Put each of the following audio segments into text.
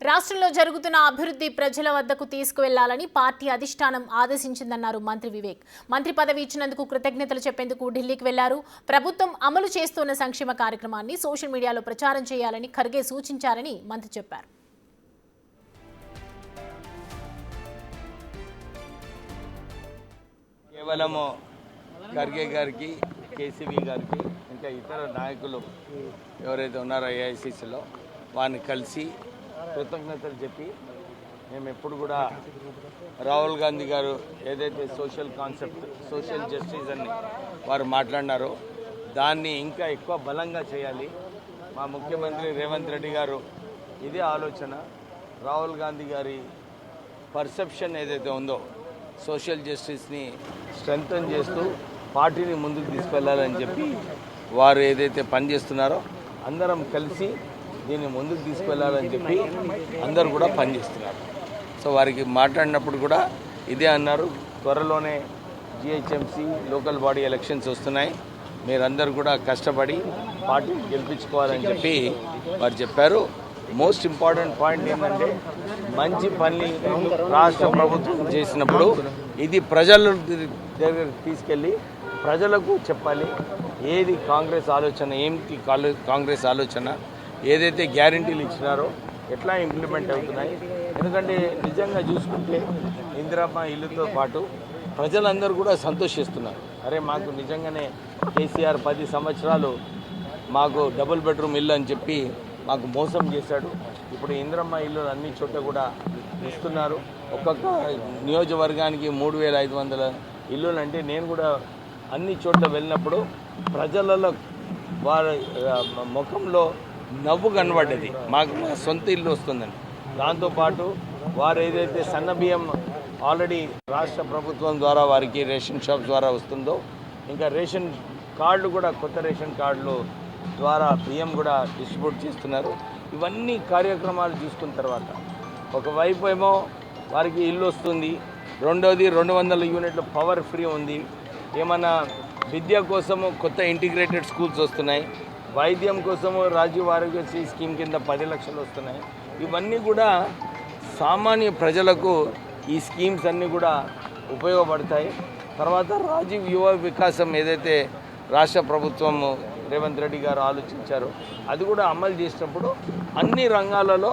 రాష్ట్రంలో జరుగుతున్న అభివృద్ధి ప్రజల వద్దకు తీసుకువెళ్లాలని పార్టీ అధిష్టానం ఆదేశించిందన్నారు మంత్రి వివేక్. మంత్రి పదవి ఇచ్చినందుకు కృతజ్ఞతలు చెప్పేందుకు ఢిల్లీకి వెళ్లారు. ప్రభుత్వం అమలు చేస్తున్న సంక్షేమ కార్యక్రమాన్ని సోషల్ మీడియాలో ప్రచారం చేయాలని ఖర్గే సూచించారని మంత్రి చెప్పారు. కేవలం ఖర్గే గారికి, కేసీవీ గారికి, ఇంకా ఇతర నాయకులు ఎవరైతే ఉన్నారో ఏఐసీసీలో వారిని కలిసి కృతజ్ఞతలు చెప్పి మేము ఎప్పుడు కూడా రాహుల్ గాంధీ గారు ఏదైతే సోషల్ కాన్సెప్ట్, సోషల్ జస్టిస్ అని వారు మాట్లాడినారో దాన్ని ఇంకా ఎక్కువ బలంగా చేయాలి. మా ముఖ్యమంత్రి రేవంత్ రెడ్డి గారు ఇదే ఆలోచన. రాహుల్ గాంధీ గారి పర్సెప్షన్ ఏదైతే ఉందో సోషల్ జస్టిస్ని స్ట్రెంగ్తన్ చేస్తూ పార్టీని ముందుకు తీసుకెళ్లాలని చెప్పి వారు ఏదైతే పనిచేస్తున్నారో అందరం కలిసి దీన్ని ముందుకు తీసుకెళ్లాలని చెప్పి అందరూ కూడా పనిచేస్తున్నారు. సో వారికి మాట్లాడినప్పుడు కూడా ఇదే అన్నారు, త్వరలోనే జిహెచ్ఎంసీ లోకల్ బాడీ ఎలక్షన్స్ వస్తున్నాయి, మీరందరూ కూడా కష్టపడి పార్టీని గెలిపించుకోవాలని చెప్పి వారు చెప్పారు. మోస్ట్ ఇంపార్టెంట్ పాయింట్ ఏంటంటే మంచి పని రాష్ట్ర ప్రభుత్వం చేసినప్పుడు ఇది ప్రజల దగ్గర తీసుకెళ్ళి ప్రజలకు చెప్పాలి. ఏది కాంగ్రెస్ ఆలోచన, ఏమిటి కాంగ్రెస్ ఆలోచన, ఏదైతే గ్యారంటీలు ఇచ్చినారో ఎట్లా ఇంప్లిమెంట్ అవుతున్నాయి. ఎందుకంటే నిజంగా చూసుకుంటే ఇందిరమ్మ ఇల్లుతో పాటు ప్రజలందరూ కూడా సంతోషిస్తున్నారు. అరే మాకు నిజంగానే కేసీఆర్ 10 సంవత్సరాలు మాకు డబుల్ బెడ్రూమ్ ఇల్లు అని చెప్పి మాకు మోసం చేశాడు. ఇప్పుడు ఇందిరమ్మ ఇల్లు అన్ని చోట్ల కూడా ఇస్తున్నారు. ఒక్కొక్క నియోజకవర్గానికి 3500 ఇల్లులు. అంటే నేను కూడా అన్ని చోట్ల వెళ్ళినప్పుడు ప్రజలలో వారి ముఖంలో నవ్వు కనబడ్డది, మాకు మా సొంత ఇల్లు వస్తుందని. దాంతోపాటు వారు ఏదైతే సన్న బియ్యం ఆల్రెడీ రాష్ట్ర ప్రభుత్వం ద్వారా వారికి రేషన్ షాప్స్ ద్వారా వస్తుందో, ఇంకా రేషన్ కార్డులు కూడా కొత్త రేషన్ కార్డులు ద్వారా బియ్యం కూడా డిస్ట్రిబ్యూట్ చేస్తున్నారు. ఇవన్నీ కార్యక్రమాలు చూసుకున్న తర్వాత ఒకవైపు ఏమో వారికి ఇల్లు వస్తుంది, రెండోది 200 యూనిట్ల పవర్ ఫ్రీ ఉంది. ఏమన్నా విద్య కోసము కొత్త ఇంటిగ్రేటెడ్ స్కూల్స్ వస్తున్నాయి, వైద్యం కోసము రాజీవ్ ఆరోగ్యశ్రీ స్కీమ్ కింద 10 లక్షలు వస్తున్నాయి. ఇవన్నీ కూడా సామాన్య ప్రజలకు ఈ స్కీమ్స్ అన్నీ కూడా ఉపయోగపడతాయి. తర్వాత రాజీవ్ యువ వికాసం ఏదైతే రాష్ట్ర ప్రభుత్వం రేవంత్ రెడ్డి గారు ఆలోచించారో అది కూడా అమలు చేసినప్పుడు అన్ని రంగాలలో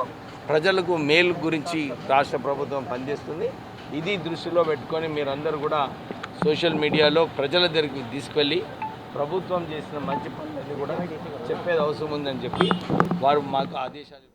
ప్రజలకు మేలు గురించి రాష్ట్ర ప్రభుత్వం పనిచేస్తుంది. ఇది దృష్టిలో పెట్టుకొని మీరందరూ కూడా సోషల్ మీడియాలో ప్రజల దగ్గరికి తీసుకెళ్ళి ప్రభుత్వం చేసిన మంచి పనులన్నీ కూడా చెప్పేది అవసరం ఉందని చెప్పి వారు మాకు ఆదేశాలు